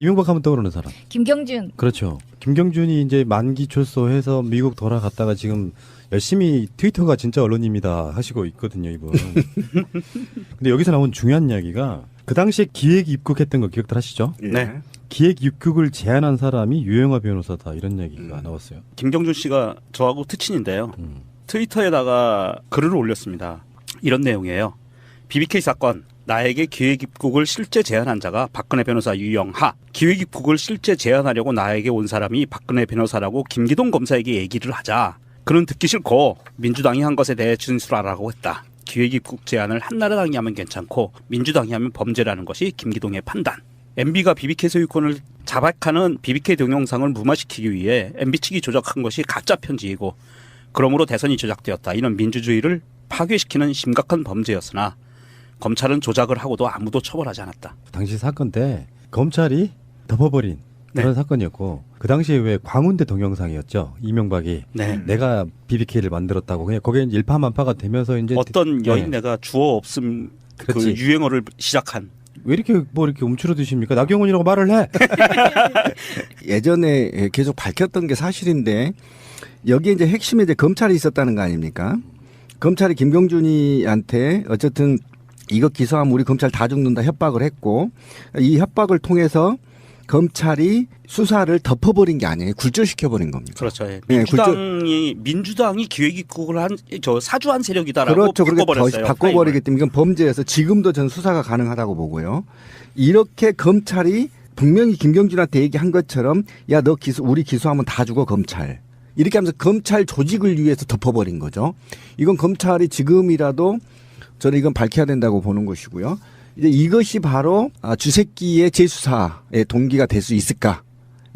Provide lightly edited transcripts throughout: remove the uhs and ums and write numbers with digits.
이명박 하면 떠오르는 사람. 김경준. 그렇죠. 김경준이 이제 만기 출소해서 미국 돌아갔다가 지금 열심히 트위터가 진짜 언론입니다 하시고 있거든요, 이분. 근데 여기서 나온 중요한 이야기가 그 당시에 기획 입국했던 거 기억들 하시죠? 네. 기획 입국을 제안한 사람이 유영하 변호사다 이런 얘기가 나왔어요. 김경준 씨가 저하고 특친인데요. 트위터에다가 글을 올렸습니다. 이런 내용이에요. BBK 사건. 나에게 기획 입국을 실제 제안한 자가 박근혜 변호사 유영하. 기획 입국을 실제 제안하려고 나에게 온 사람이 박근혜 변호사라고 김기동 검사에게 얘기를 하자. 그는 듣기 싫고 민주당이 한 것에 대해 진술하라고 했다. 기획 입국 제안을 한나라당이 하면 괜찮고 민주당이 하면 범죄라는 것이 김기동의 판단. MB가 BBK 소유권을 자박하는 BBK 동영상을 무마시키기 위해 MB 측이 조작한 것이 가짜 편지이고 그러므로 대선이 조작되었다. 이는 민주주의를 파괴시키는 심각한 범죄였으나 검찰은 조작을 하고도 아무도 처벌하지 않았다. 당시 사건 때 검찰이 덮어버린 그런 사건이었고 그 당시에 왜 광운대 동영상이었죠. 이명박이 내가 BBK를 만들었다고 그냥 거기에 일파만파가 되면서 이제 어떤 여인네가 주어 없음 그 유행어를 시작한. 왜 이렇게 뭐 이렇게 움츠러드십니까? 나경원이라고 말을 해. 예전에 계속 밝혔던 게 사실인데 여기에 이제 핵심에 이제 검찰이 있었다는 거 아닙니까? 검찰이 김경준이한테 어쨌든 이거 기소하면 우리 검찰 다 죽는다 협박을 했고 이 협박을 통해서 검찰이 수사를 덮어버린 게 아니에요. 굴절시켜버린 겁니다. 그렇죠. 예. 네, 민주당이 기획 입국을 한 저 사주한 세력이다라고 그렇죠. 바꿔버렸어요. 바꿔버리기 때문에 이건 범죄여서 지금도 전 수사가 가능하다고 보고요. 이렇게 검찰이 분명히 김경준한테 얘기한 것처럼 야 너 우리 기소하면 다 죽어 검찰. 이렇게 하면서 검찰 조직을 위해서 덮어버린 거죠. 이건 검찰이 지금이라도 저는 이건 밝혀야 된다고 보는 것이고요. 이제 이것이 바로 주새끼의 재수사의 동기가 될 수 있을까?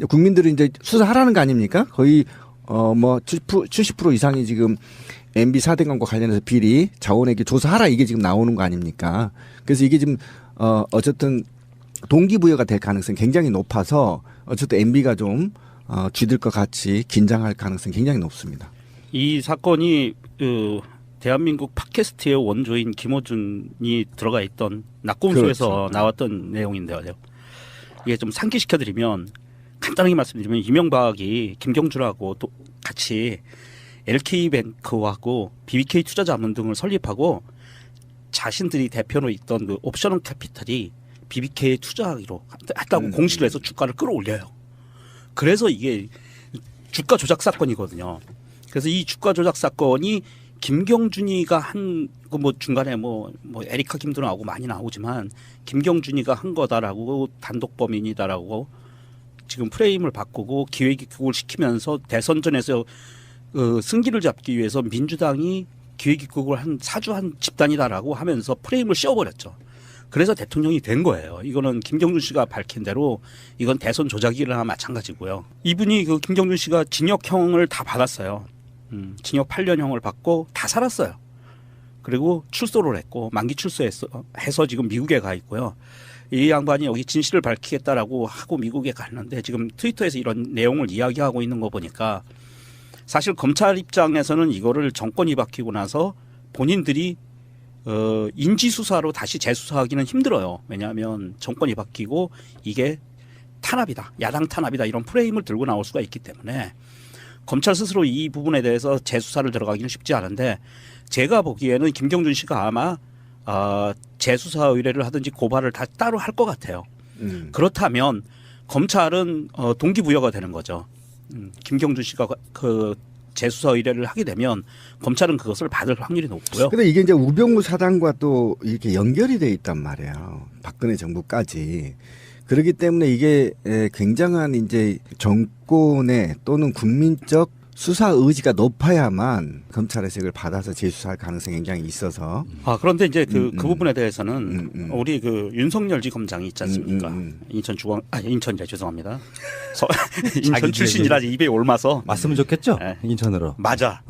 국민들은 이제 수사하라는 거 아닙니까? 거의 뭐 70% 이상이 지금 MB 사대강과 관련해서 비리 자원에게 조사하라 이게 지금 나오는 거 아닙니까? 그래서 이게 지금 어쨌든 동기부여가 될 가능성이 굉장히 높아서 어쨌든 MB가 좀 쥐들 것 같이 긴장할 가능성이 굉장히 높습니다. 이 사건이 대한민국 팟캐스트의 원조인 김어준이 들어가 있던 낙곰수에서 그렇죠. 나왔던 내용인데요. 이게 좀 상기시켜드리면 간단하게 말씀드리면 이명박이 김경준하고 또 같이 LK뱅크하고 BBK 투자자문 등을 설립하고 자신들이 대표로 있던 그 옵셔널 캐피탈이 BBK에 투자하기로 했다고 공시를 해서 주가를 끌어올려요. 그래서 이게 주가 조작 사건이거든요. 그래서 이 주가 조작 사건이 김경준이가 한 그 뭐 중간에 뭐 에리카 김도 나오고 많이 나오지만 김경준이가 한 거다라고 단독 범인이다라고 지금 프레임을 바꾸고 기획 입국을 시키면서 대선전에서 승기를 잡기 위해서 민주당이 기획 입국을 한 사주한 집단이다라고 하면서 프레임을 씌워버렸죠. 그래서 대통령이 된 거예요. 이거는 김경준 씨가 밝힌 대로 이건 대선 조작이나 마찬가지고요. 이분이 그 김경준 씨가 징역형을 다 받았어요. 징역 8년형을 받고 다 살았어요. 그리고 출소를 했고 만기 출소해서 지금 미국에 가 있고요. 이 양반이 여기 진실을 밝히겠다라고 하고 미국에 갔는데 지금 트위터에서 이런 내용을 이야기하고 있는 거 보니까 사실 검찰 입장에서는 이거를 정권이 바뀌고 나서 본인들이 인지수사로 다시 재수사하기는 힘들어요. 왜냐하면 정권이 바뀌고 이게 탄압이다. 야당 탄압이다. 이런 프레임을 들고 나올 수가 있기 때문에 검찰 스스로 이 부분에 대해서 재수사를 들어가기는 쉽지 않은데 제가 보기에는 김경준 씨가 아마 재수사 의뢰를 하든지 고발을 다 따로 할 것 같아요. 그렇다면 검찰은 동기부여가 되는 거죠. 김경준 씨가 그 재수사 의뢰를 하게 되면 검찰은 그것을 받을 확률이 높고요. 근데 이게 이제 우병우 사단과 또 이렇게 연결이 돼 있단 말이에요. 박근혜 정부까지. 그렇기 때문에 이게 굉장한 이제 정권의 또는 국민적 수사 의지가 높아야만 검찰에서 이걸 받아서 재수사할 가능성이 굉장히 있어서. 그런데 이제 그 부분에 대해서는 우리 그 윤석열지검장이 있지 않습니까? 인천이래 죄송합니다. 인천 출신이라 입에 옮아서 맞으면 좋겠죠? 네. 인천으로. 맞아.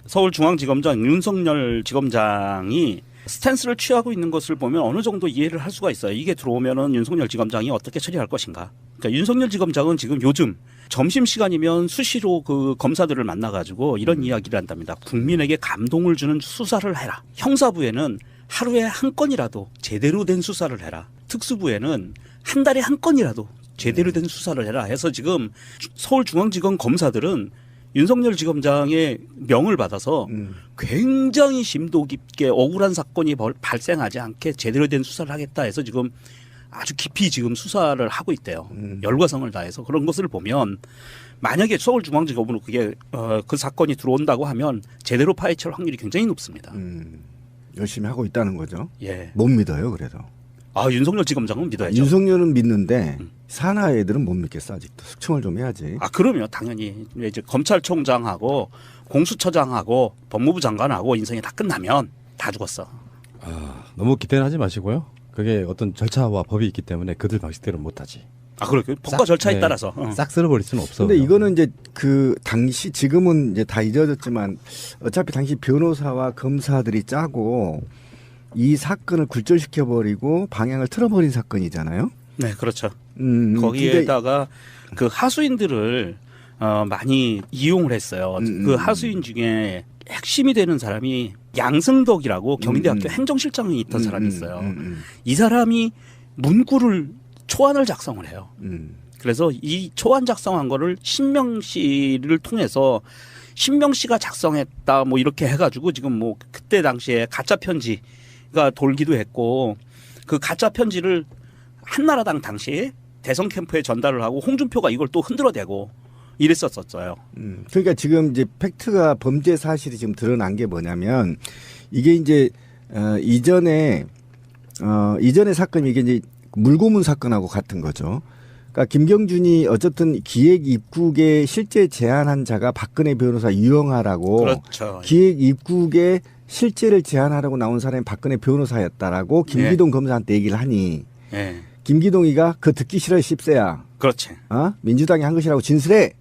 서울중앙지검장 윤석열 지검장이 스탠스를 취하고 있는 것을 보면 어느 정도 이해를 할 수가 있어요. 이게 들어오면은 윤석열 지검장이 어떻게 처리할 것인가. 그러니까 윤석열 지검장은 지금 요즘 점심시간이면 수시로 그 검사들을 만나가지고 이런 이야기를 한답니다. 국민에게 감동을 주는 수사를 해라. 형사부에는 하루에 한 건이라도 제대로 된 수사를 해라. 특수부에는 한 달에 한 건이라도 제대로 된 수사를 해라 해서 지금 서울중앙지검 검사들은 윤석열 지검장의 명을 받아서 굉장히 심도 깊게 억울한 사건이 발생하지 않게 제대로 된 수사를 하겠다 해서 지금 아주 깊이 지금 수사를 하고 있대요. 열과성을 다해서 그런 것을 보면 만약에 서울중앙지검으로 그게 그 사건이 들어온다고 하면 제대로 파헤칠 확률이 굉장히 높습니다. 열심히 하고 있다는 거죠. 예. 못 믿어요, 그래도. 아 윤석열 지검장은 믿어야죠. 윤석열은 믿는데 산하 애들은 못 믿겠어 아직도. 숙청을 좀 해야지. 아 그러면 당연히 이제 검찰총장하고 공수처장하고 법무부 장관하고 인생이 다 끝나면 다 죽었어. 아, 너무 기대는 하지 마시고요. 그게 어떤 절차와 법이 있기 때문에 그들 방식대로 못하지. 아 그렇게 법과 절차에 따라서. 싹 쓸어버릴 수는 없어. 근데 이거는 이제 그 당시 지금은 이제 다 잊어졌지만 어차피 당시 변호사와 검사들이 짜고 이 사건을 굴절시켜버리고 방향을 틀어버린 사건이잖아요. 네 그렇죠. 근데 거기에다가 그 하수인들을 많이 이용을 했어요. 그 하수인 중에 핵심이 되는 사람이 양승덕이라고 경희대학교 행정실장이 있던 사람이 있어요. 이 사람이 문구를 초안을 작성을 해요. 그래서 이 초안 작성한 거를 신명 씨를 통해서 신명 씨가 작성했다 뭐 이렇게 해가지고 지금 뭐 그때 당시에 가짜 편지가 돌기도 했고 그 가짜 편지를 한나라당 당시에 대선 캠프에 전달을 하고 홍준표가 이걸 또 흔들어대고 이랬었어요. 그러니까 지금 이제 팩트가 범죄 사실이 지금 드러난 게 뭐냐면 이게 이제 이전에 사건이 이게 이제 물고문 사건하고 같은 거죠. 그러니까 김경준이 어쨌든 기획 입국에 실제 제안한 자가 박근혜 변호사 유영하라고 그렇죠. 기획 입국에 실제를 제안하라고 나온 사람이 박근혜 변호사였다라고 김기동 검사한테 얘기를 하니 예. 김기동이가 그 듣기 싫어 씹새야. 그렇지. 민주당이 한 것이라고 진술해.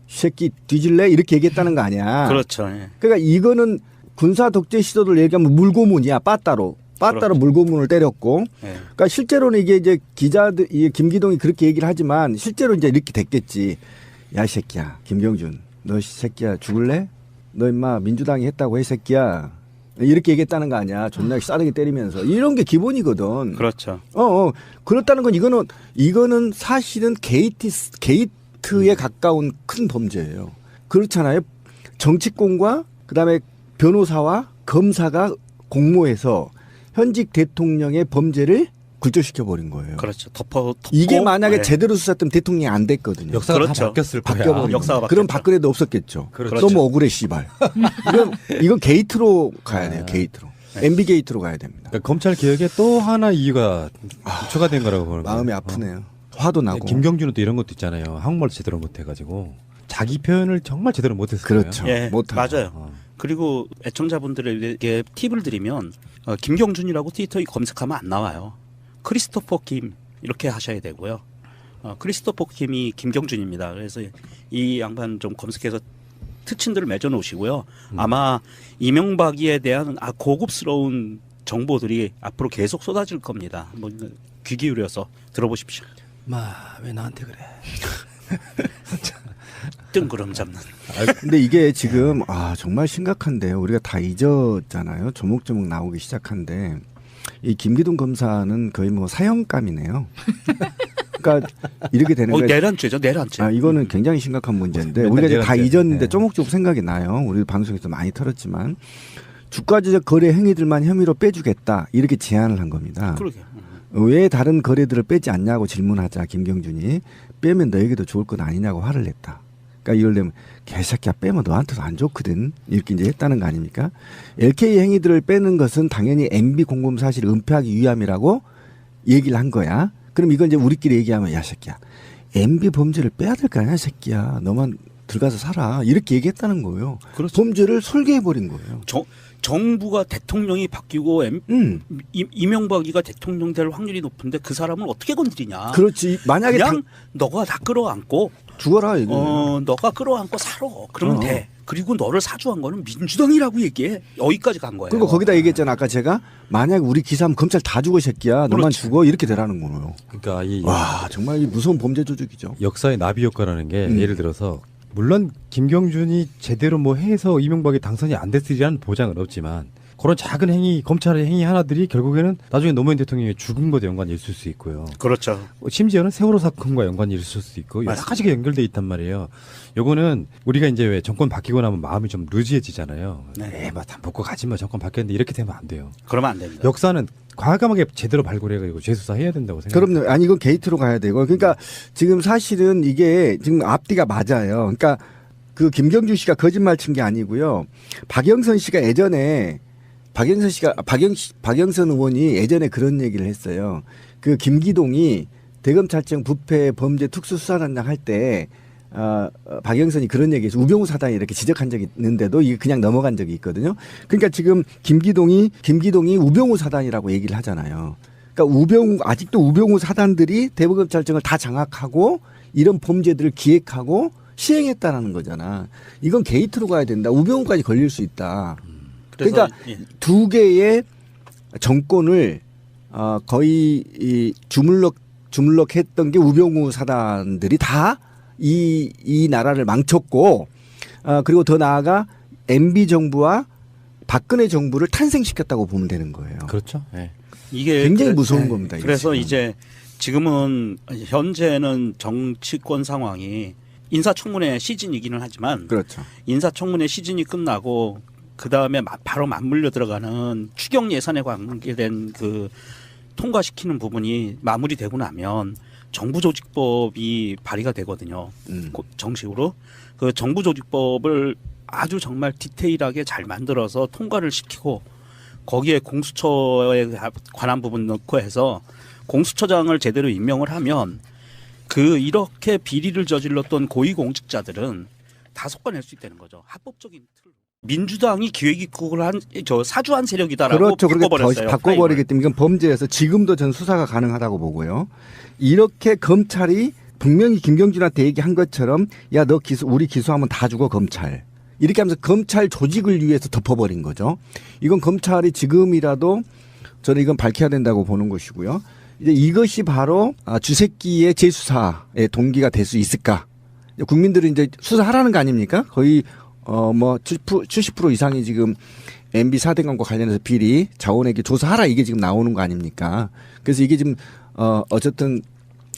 새끼 뒤질래? 이렇게 얘기했다는 거 아니야. 그렇죠. 예. 그러니까 이거는 군사 독재 시도를 얘기하면 물고문이야. 빠따로 그렇죠. 물고문을 때렸고. 예. 그러니까 실제로는 이게 이제 기자들, 이게 김기동이 그렇게 얘기를 하지만 실제로 이제 이렇게 됐겠지. 야, 이 새끼야. 김경준. 너 새끼야 죽을래? 너 임마 민주당이 했다고 해, 새끼야. 이렇게 얘기했다는 거 아니야. 존나 싸르게 때리면서. 이런 게 기본이거든. 그렇죠. 그렇다는 건 이거는 사실은 게이트에 가까운 큰 범죄예요. 그렇잖아요. 정치권과 그다음에 변호사와 검사가 공모해서 현직 대통령의 범죄를 굴절시켜버린 거예요. 그렇죠. 덮고 이게 만약에 네. 제대로 수사했으면 대통령이 안 됐거든요. 역사가 그렇죠. 다 바뀌었을 거야. 바뀌어버린 역사가 거예요. 그럼 바뀌었죠. 박근혜도 없었겠죠. 그렇죠. 너무 억울해 씨발. 이건 게이트로 가야 돼요. 게이트로. MB 게이트로 가야 됩니다. 그러니까 검찰 개혁에 또 하나 이유가 추가된 거라고 보는 거예요. 마음이 아프네요. 화도 나고. 김경준은 또 이런 것도 있잖아요. 한국말 제대로 못해가지고 자기 표현을 정말 제대로 못했어요. 그렇죠. 예, 못하죠. 맞아요. 그리고 애청자분들에게 팁을 드리면 김경준이라고 트위터에 검색하면 안 나와요. 크리스토퍼 김 이렇게 하셔야 되고요. 크리스토퍼 김이 김경준입니다. 그래서 이 양반 좀 검색해서 특친들을 맺어 놓으시고요. 아마 이명박이에 대한 고급스러운 정보들이 앞으로 계속 쏟아질 겁니다. 뭐 귀 기울여서 들어보십시오. 왜 나한테 그래? 뜬구름 잡는. 근데 이게 지금 정말 심각한데요. 우리가 다 잊었잖아요. 조목조목 나오기 시작한데 이 김기동 검사는 거의 뭐 사형감이네요. 그러니까 이렇게 되는 거예요. 내란죄죠, 내란죄. 이거는 굉장히 심각한 문제인데 우리가 이제 다 잊었는데 조목조목 생각이 나요. 우리 방송에서 많이 털었지만 주가조작 거래 행위들만 혐의로 빼주겠다 이렇게 제안을 한 겁니다. 그러게. 왜 다른 거래들을 빼지 않냐고 질문하자 김경준이 빼면 너에게도 좋을 건 아니냐고 화를 냈다. 그러니까 이걸 내면 개새끼야 빼면 너한테도 안 좋거든 이렇게 이제 했다는 거 아닙니까? LK 행위들을 빼는 것은 당연히 MB 공범 사실을 은폐하기 위함이라고 얘기를 한 거야. 그럼 이건 이제 우리끼리 얘기하면 야 새끼야 MB 범죄를 빼야 될 거 아니야 새끼야 너만 들어가서 살아 이렇게 얘기했다는 거예요. 그렇죠. 범죄를 설계해버린 거예요. 정부가 대통령이 바뀌고 이명박이가 대통령 될 확률이 높은데 그 사람을 어떻게 건드리냐. 그렇지. 만약에 그냥 너가 다 끌어안고 죽어라 이거. 너가 끌어안고 살아. 그러면 돼. 그리고 너를 사주한 거는 민주당이라고 얘기해. 여기까지 간 거예요. 그리고 거기다 얘기했잖아 아까 제가 만약 우리 기사하면 검찰 다 죽어 새끼야. 너만 그렇지. 죽어 이렇게 되라는 거예요. 그러니까 와 정말 이 무서운 범죄 조직이죠. 역사의 나비 효과라는 게 예를 들어서 물론 김경준이 제대로 뭐 해서 이명박이 당선이 안 됐으리라는 보장은 없지만 그런 작은 행위, 검찰의 행위 하나들이 결국에는 나중에 노무현 대통령의 죽음과도 연관이 있을 수 있고요. 그렇죠. 심지어는 세월호 사건과 연관이 있을 수도 있고 여러 맞습니다. 가지가 연결돼 있단 말이에요. 요거는 우리가 이제 왜 정권 바뀌고 나면 마음이 좀 루즈해지잖아요. 네. 다 먹고 가지 마. 정권 바뀌었는데 이렇게 되면 안 돼요. 그러면 안 됩니다. 역사는 과감하게 제대로 발굴해가지고 재수사해야 된다고 생각합니다. 그럼요. 아니 이건 게이트로 가야 되고. 그러니까 지금 사실은 이게 지금 앞뒤가 맞아요. 그러니까 그 김경준 씨가 거짓말 친 게 아니고요. 박영선 씨가 예전에 박영선 의원이 예전에 그런 얘기를 했어요. 그 김기동이 대검찰청 부패 범죄 특수수사단장 할 때 박영선이 그런 얘기해서 우병우 사단이 이렇게 지적한 적이 있는데도 이게 그냥 넘어간 적이 있거든요. 그러니까 지금 김기동이 우병우 사단이라고 얘기를 하잖아요. 그러니까 아직도 우병우 사단들이 대검찰청을 다 장악하고 이런 범죄들을 기획하고 시행했다라는 거잖아. 이건 게이트로 가야 된다. 우병우까지 걸릴 수 있다. 그래서 그러니까 두 개의 정권을 거의 이 주물럭했던 게 우병우 사단들이 다 이 나라를 망쳤고, 그리고 더 나아가 MB 정부와 박근혜 정부를 탄생시켰다고 보면 되는 거예요. 그렇죠. 네. 이게 굉장히 무서운 겁니다. 그래서 지금. 이제 지금은 현재는 정치권 상황이 인사청문회 시즌이기는 하지만 그렇죠. 인사청문회 시즌이 끝나고 그 다음에 바로 맞물려 들어가는 추경 예산에 관계된 그 통과시키는 부분이 마무리되고 나면 정부조직법이 발의가 되거든요. 정식으로 그 정부조직법을 아주 정말 디테일하게 잘 만들어서 통과를 시키고 거기에 공수처에 관한 부분 넣고 해서 공수처장을 제대로 임명을 하면 그 이렇게 비리를 저질렀던 고위공직자들은 다 속아낼 수 있다는 거죠. 합법적인 틀. 민주당이 기획입국을 사주한 세력이다라고 그렇죠. 그렇게 바꿔버렸어요. 바꿔버리기 때문에 이건 범죄여서 지금도 전 수사가 가능하다고 보고요. 이렇게 검찰이 분명히 김경준한테 얘기한 것처럼 야, 너 우리 기소하면 다 죽어 검찰. 이렇게 하면서 검찰 조직을 위해서 덮어버린 거죠. 이건 검찰이 지금이라도 저는 이건 밝혀야 된다고 보는 것이고요. 이제 이것이 바로 주새끼의 재수사의 동기가 될 수 있을까? 국민들은 이제 수사하라는 거 아닙니까? 거의 70% 이상이 지금 MB 4대강과 관련해서 비리 자원에게 조사하라 이게 지금 나오는 거 아닙니까? 그래서 이게 지금 어쨌든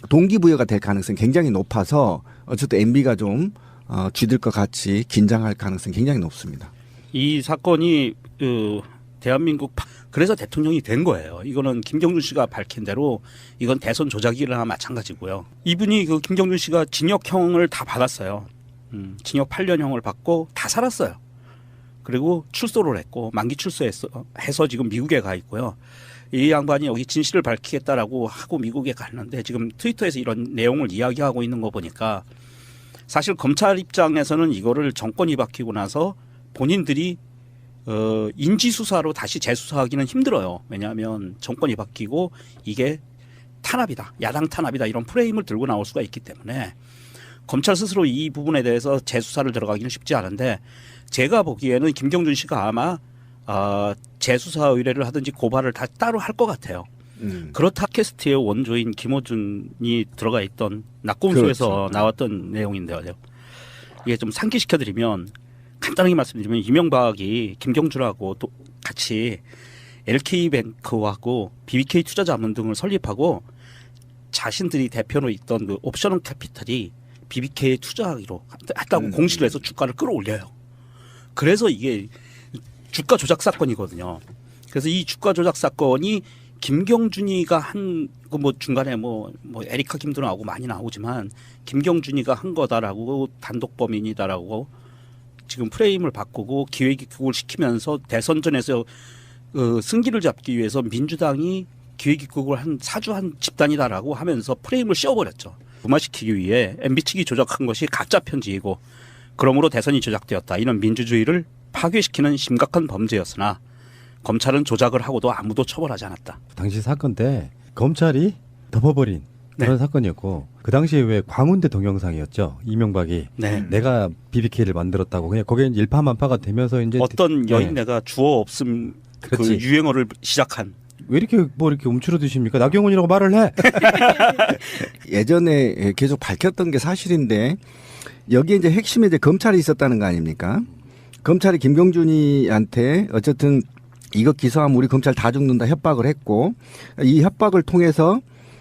동기부여가 될 가능성이 굉장히 높아서 어쨌든 MB가 좀 쥐들 것 같이 긴장할 가능성이 굉장히 높습니다. 이 사건이 대한민국 그래서 대통령이 된 거예요. 이거는 김경준 씨가 밝힌 대로 이건 대선 조작이나 마찬가지고요. 이분이 그 김경준 씨가 징역형을 다 받았어요. 징역 8년형을 받고 다 살았어요. 그리고 출소를 했고 만기 출소해서 지금 미국에 가 있고요. 이 양반이 여기 진실을 밝히겠다라고 하고 미국에 갔는데 지금 트위터에서 이런 내용을 이야기하고 있는 거 보니까 사실 검찰 입장에서는 이거를 정권이 바뀌고 나서 본인들이 인지수사로 다시 재수사하기는 힘들어요. 왜냐하면 정권이 바뀌고 이게 탄압이다. 야당 탄압이다. 이런 프레임을 들고 나올 수가 있기 때문에 검찰 스스로 이 부분에 대해서 재수사를 들어가기는 쉽지 않은데 제가 보기에는 김경준 씨가 아마 재수사 의뢰를 하든지 고발을 다 따로 할 것 같아요. 그렇다 팟캐스트의 원조인 김어준이 들어가 있던 낙곰수에서 그렇죠. 나왔던 내용인데요. 이게 좀 상기시켜드리면 간단하게 말씀드리면 이명박이 김경준하고 또 같이 LK뱅크하고 BBK 투자자문 등을 설립하고 자신들이 대표로 있던 그 옵션 캐피탈이 BBK에 투자하기로 했다고 공시를 해서 주가를 끌어올려요. 그래서 이게 주가 조작 사건이거든요. 그래서 이 주가 조작 사건이 김경준이가 한 그 뭐 중간에 뭐 에리카 김도 나오고 많이 나오지만 김경준이가 한 거다라고 단독 범인이다라고 지금 프레임을 바꾸고 기획입국을 시키면서 대선전에서 승기를 잡기 위해서 민주당이 기획입국을 사주한 집단이다라고 하면서 프레임을 씌워버렸죠. 무마시키기 위해 MB 측이 조작한 것이 가짜 편지이고 그러므로 대선이 조작되었다. 이런 민주주의를 파괴시키는 심각한 범죄였으나 검찰은 조작을 하고도 아무도 처벌하지 않았다. 당시 사건 때 검찰이 덮어버린 그런 사건이었고 그 당시에 왜 광운대 동영상이었죠. 이명박이 내가 BBK를 만들었다고 그냥 거기에 일파만파가 되면서 이제 어떤 여인네가 주어 없음 그 유행어를 시작한. 왜 이렇게 이렇게 움츠러드십니까? 나경원이라고 말을 해. 예전에 계속 밝혔던 게 사실인데 여기에 이제 핵심에 이제 검찰이 있었다는 거 아닙니까? 검찰이 김경준이한테 어쨌든 이거 기소하면 우리 검찰 다 죽는다 협박을 했고 이 협박을 통해서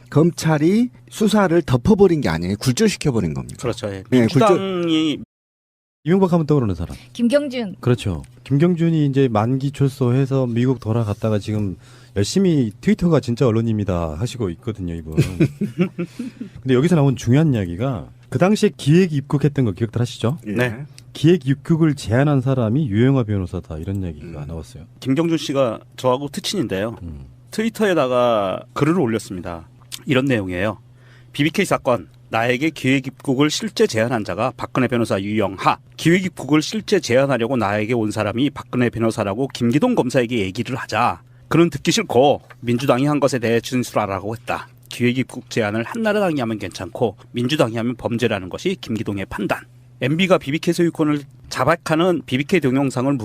검찰이 수사를 덮어버린 게 아니에요. 굴절시켜버린 겁니다. 그렇죠. 예. 네, 민주당이 이명박 하면 떠오르는 사람. 김경준. 그렇죠. 김경준이 이제 만기 출소해서 미국 돌아갔다가 지금 열심히 트위터가 진짜 언론입니다 하시고 있거든요, 이분. 근데 여기서 나온 중요한 이야기가 그 당시에 기획 입국했던 거 기억들 하시죠? 네. 기획 입국을 제안한 사람이 유영하 변호사다 이런 얘기가 나왔어요. 김경준 씨가 저하고 특친인데요. 음. 트위터에다가 글을 올렸습니다. 이런 내용이에요. BBK 사건 나에게 기획 입국을 실제 제안한 자가 박근혜 변호사 유영하. 기획 입국을 실제 제안하려고 나에게 온 사람이 박근혜 변호사라고 김기동 검사에게 얘기를 하자. 그는 듣기 싫고 민주당이 한 것에 대해 진술하라고 했다. 기획 입국 제안을 한나라당이 하면 괜찮고 민주당이 하면 범죄라는 것이 김기동의 판단. MB가 BBK 소유권을 자백하는 BBK 동영상을